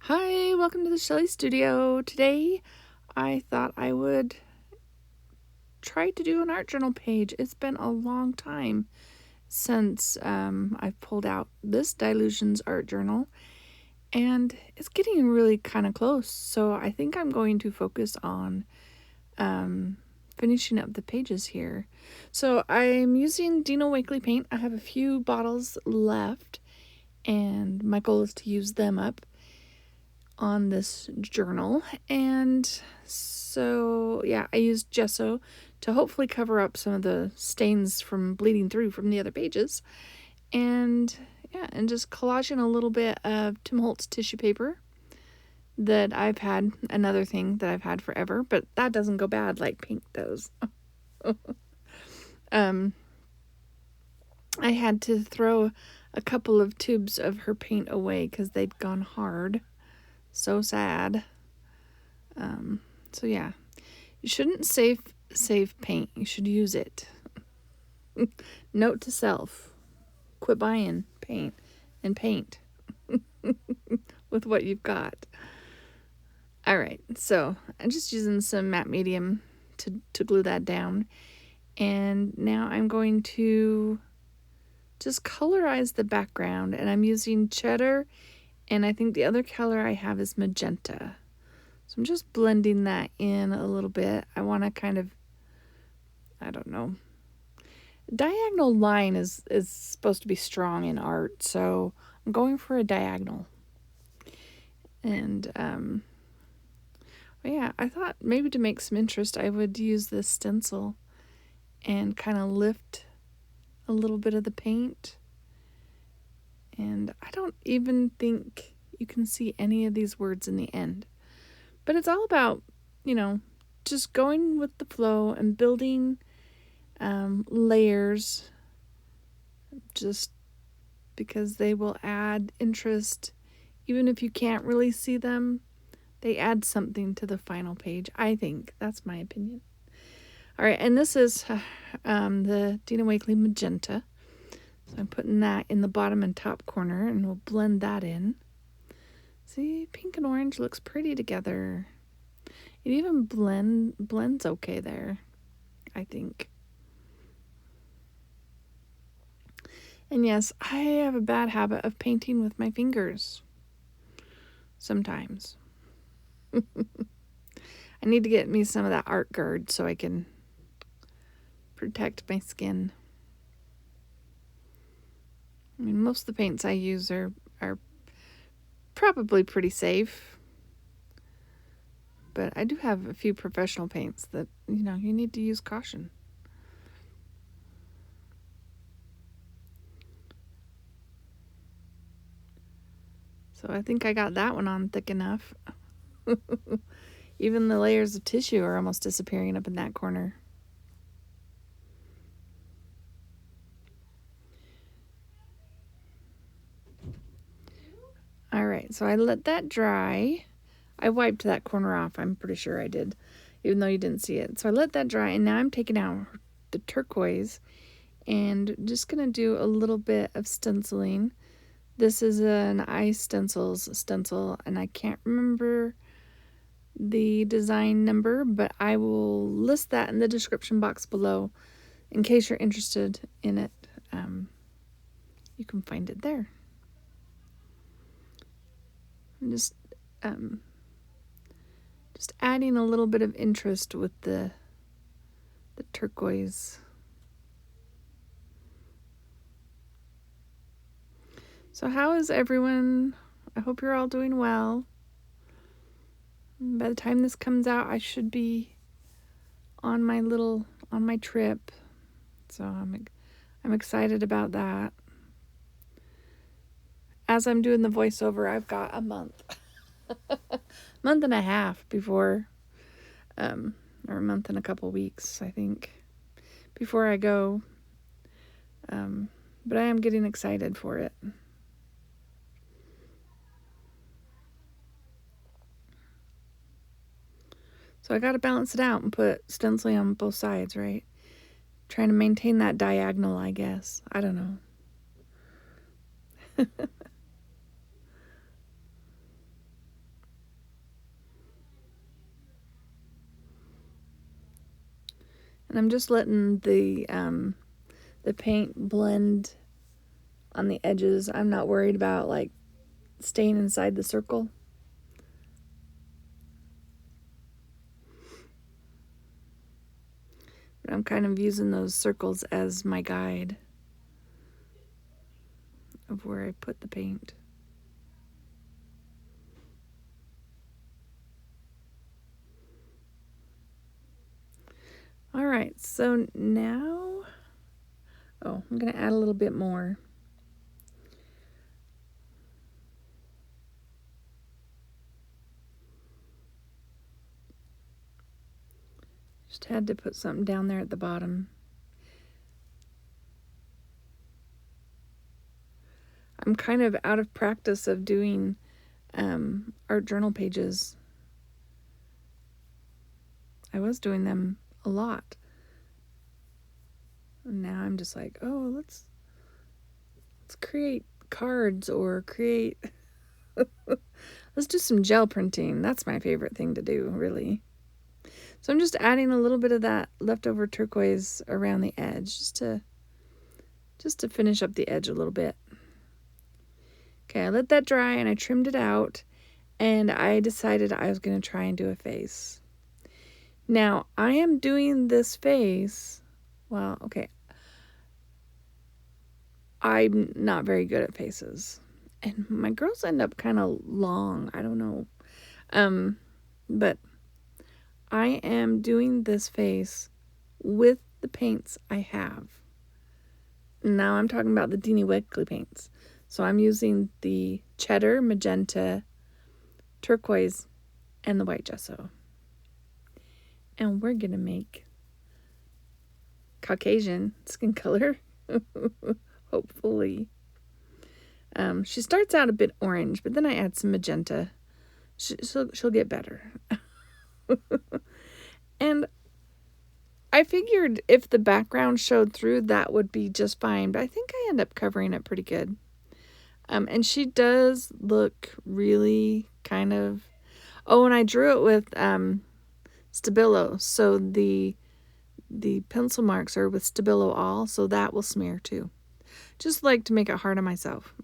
Hi, welcome to the Shelly Studio. Today I thought I would try to do an art journal page. It's been a long time since I've pulled out this Dilutions art journal, and it's getting really kind of close. So I think I'm going to focus on finishing up the pages here. So I'm using Dina Wakley paint. I have a few bottles left, and my goal is to use them up on this journal. And so yeah, I used gesso to hopefully cover up some of the stains from bleeding through from the other pages, and yeah, and just collaging a little bit of Tim Holtz tissue paper that I've had, another thing that I've had forever, but that doesn't go bad like pink does. I had to throw a couple of tubes of her paint away because they'd gone hard. So sad. So yeah, you shouldn't save paint. You should use it. Note to self: quit buying paint and paint with what you've got. All right, so I'm just using some matte medium to glue that down, and now I'm going to just colorize the background, and I'm using cheddar, and I think the other color I have is magenta. So I'm just blending that in a little bit. I want to kind of, I don't know. Diagonal line is supposed to be strong in art, so I'm going for a diagonal. And yeah, I thought maybe to make some interest, I would use this stencil and kind of lift a little bit of the paint. And I don't even think you can see any of these words in the end. But it's all about, just going with the flow and building layers, just because they will add interest. Even if you can't really see them, they add something to the final page, I think. That's my opinion. All right, and this is the Dina Wakley magenta. So I'm putting that in the bottom and top corner, and we'll blend that in. See, pink and orange looks pretty together. It even blends okay there, I think. And yes, I have a bad habit of painting with my fingers sometimes. I need to get me some of that art guard so I can protect my skin. I mean, most of the paints I use are probably pretty safe. But I do have a few professional paints that, you need to use caution. So I think I got that one on thick enough. Even the layers of tissue are almost disappearing up in that corner. All right, so I let that dry. I wiped that corner off. I'm pretty sure I did, even though you didn't see it. So I let that dry, and now I'm taking out the turquoise and just going to do a little bit of stenciling. This is an Istencil's stencil, and I can't remember the design number, but I will list that in the description box below in case you're interested in it. You can find it there. I'm just adding a little bit of interest with the turquoise. So how is everyone? I hope you're all doing well. By the time this comes out, I should be on my trip. So I'm excited about that. As I'm doing the voiceover, I've got a month. Month and a half before, or a month and a couple weeks, I think, before I go. But I am getting excited for it. So I got to balance it out and put stenciling on both sides, right? Trying to maintain that diagonal, I guess. I don't know. And I'm just letting the paint blend on the edges. I'm not worried about like staying inside the circle. But I'm kind of using those circles as my guide of where I put the paint. All right, so now, I'm going to add a little bit more. Just had to put something down there at the bottom. I'm kind of out of practice of doing art journal pages. I was doing them a lot. And now I'm just like, let's create cards or create let's do some gel printing. That's my favorite thing to do, really. So I'm just adding a little bit of that leftover turquoise around the edge just to finish up the edge a little bit. Okay, I let that dry and I trimmed it out, and I decided I was going to try and do a face. Now, I am doing this face, I'm not very good at faces. And my girls end up kind of long. I don't know. But I am doing this face with the paints I have. Now I'm talking about the Dina Wakley paints. So I'm using the cheddar, magenta, turquoise, and the white gesso. And we're going to make Caucasian skin color. Hopefully. She starts out a bit orange, but then I add some magenta. She'll get better. And I figured if the background showed through, that would be just fine. But I think I end up covering it pretty good. And she does look really kind of... Oh, and I drew it with Stabilo. So the pencil marks are with Stabilo all. So that will smear too. Just like to make it hard on myself.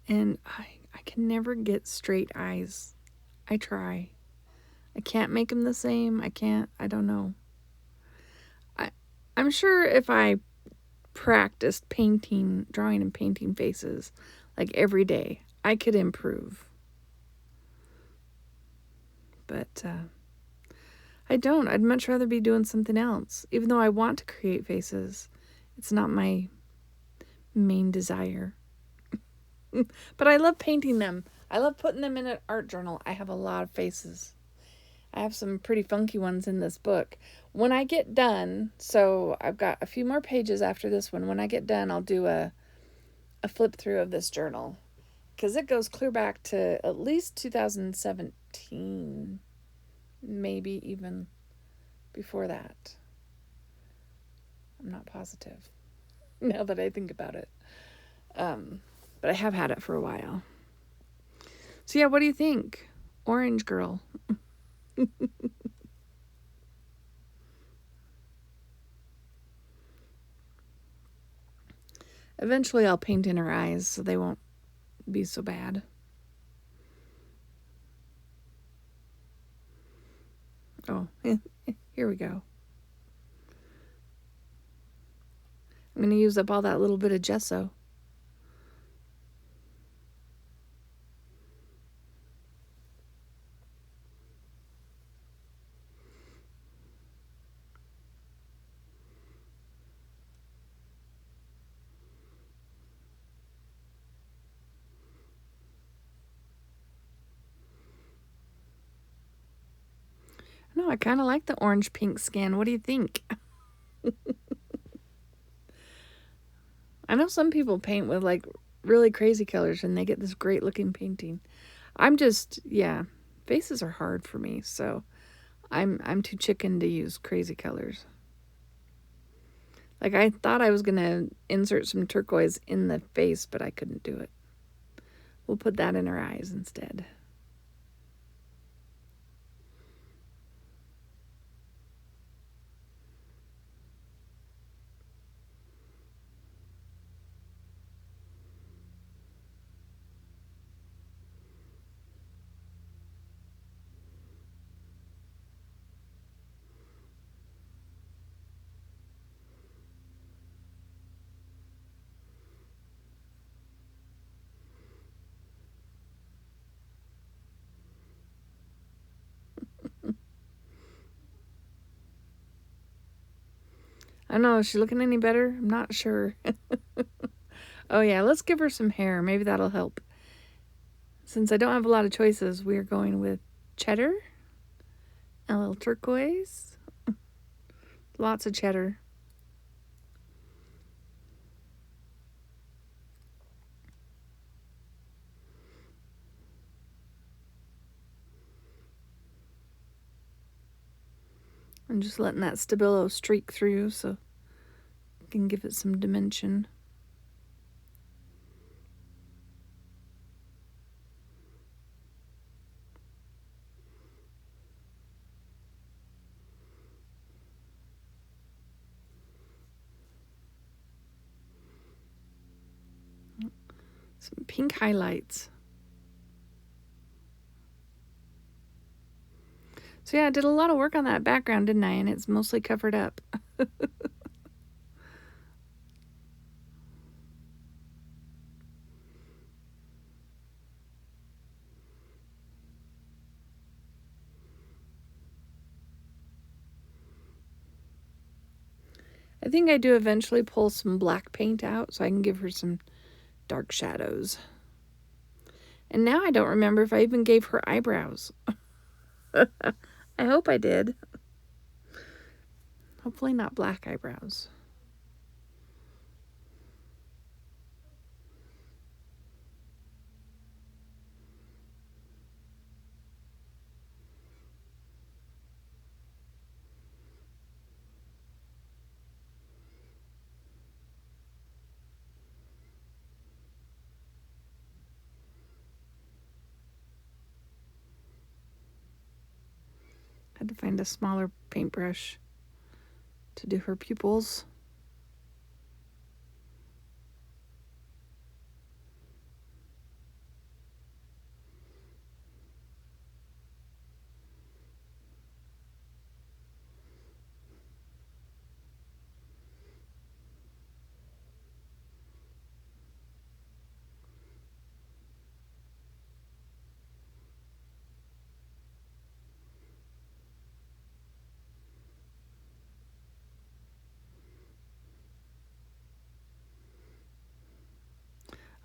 And I can never get straight eyes. I try. I can't make them the same. I don't know. I'm sure if I practiced drawing and painting faces like every day, I could improve. But I don't. I'd much rather be doing something else. Even though I want to create faces, it's not my main desire. But I love painting them. I love putting them in an art journal. I have a lot of faces. I have some pretty funky ones in this book. When I get done, so I've got a few more pages after this one. When I get done, I'll do a flip through of this journal. Because it goes clear back to at least 2017. Maybe even before that. I'm not positive now that I think about it. But I have had it for a while. So yeah, what do you think? Orange girl. Eventually I'll paint in her eyes so they won't be so bad. Oh, here we go. I'm going to use up all that little bit of gesso. No, I kind of like the orange pink skin. What do you think? I know some people paint with like really crazy colors and they get this great looking painting. I'm just, faces are hard for me, so I'm too chicken to use crazy colors. Like, I thought I was going to insert some turquoise in the face, but I couldn't do it. We'll put that in her eyes instead. I don't know, is she looking any better? I'm not sure. Oh yeah, let's give her some hair. Maybe that'll help. Since I don't have a lot of choices, we're going with cheddar, a little turquoise, lots of cheddar. I'm just letting that Stabilo streak through so I can give it some dimension. Some pink highlights. So yeah, I did a lot of work on that background, didn't I? And it's mostly covered up. I think I do eventually pull some black paint out so I can give her some dark shadows. And now I don't remember if I even gave her eyebrows. I hope I did. Hopefully not black eyebrows. Had to find a smaller paintbrush to do her pupils.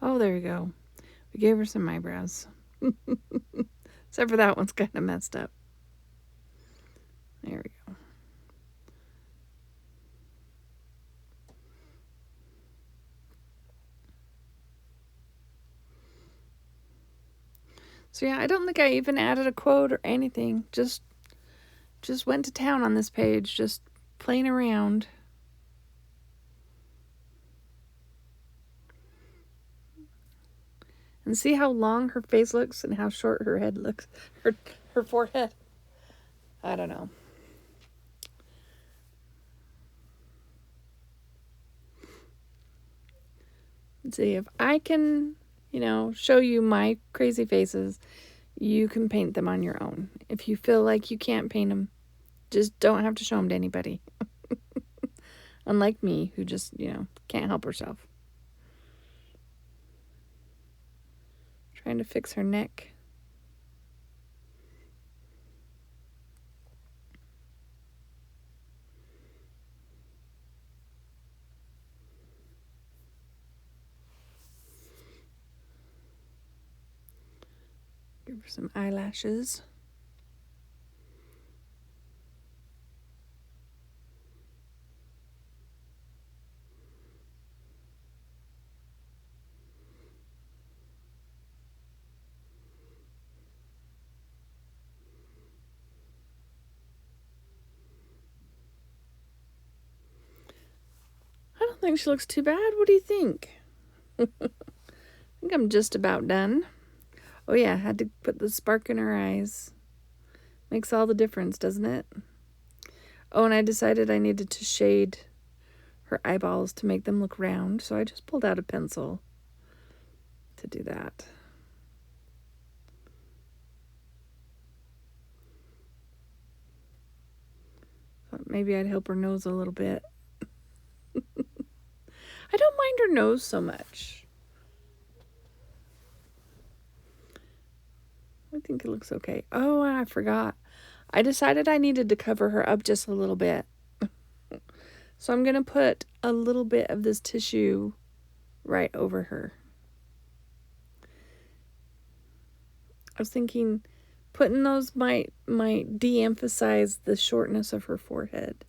Oh, there you go. We gave her some eyebrows. Except for that one's kind of messed up. There we go. So yeah, I don't think I even added a quote or anything. Just went to town on this page, just playing around. And see how long her face looks and how short her head looks. Her forehead. I don't know. Let's see if I can, show you my crazy faces. You can paint them on your own. If you feel like you can't paint them, just don't have to show them to anybody. Unlike me, who just, can't help herself. Trying to fix her neck. Give her some eyelashes. think she looks too bad. What do you think? I think I'm just about done. Oh yeah, I had to put the spark in her eyes. Makes all the difference, doesn't it? Oh, and I decided I needed to shade her eyeballs to make them look round, so I just pulled out a pencil to do that. Thought maybe I'd help her nose a little bit. I don't mind her nose so much. I think it looks okay. Oh, and I forgot. I decided I needed to cover her up just a little bit. So I'm going to put a little bit of this tissue right over her. I was thinking putting those might de-emphasize the shortness of her forehead.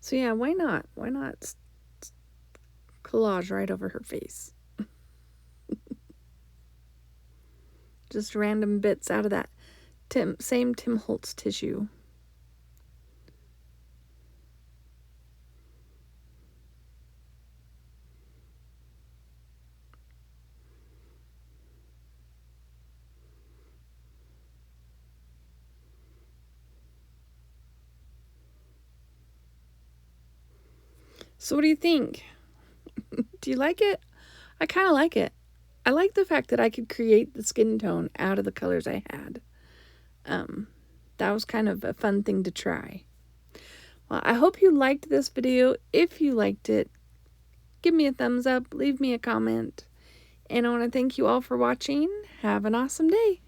So yeah, why not? Why not collage right over her face? Just random bits out of that same Tim Holtz tissue. So what do you think? Do you like it? I kind of like it. I like the fact that I could create the skin tone out of the colors I had. That was kind of a fun thing to try. Well, I hope you liked this video. If you liked it, give me a thumbs up, leave me a comment. And I want to thank you all for watching. Have an awesome day.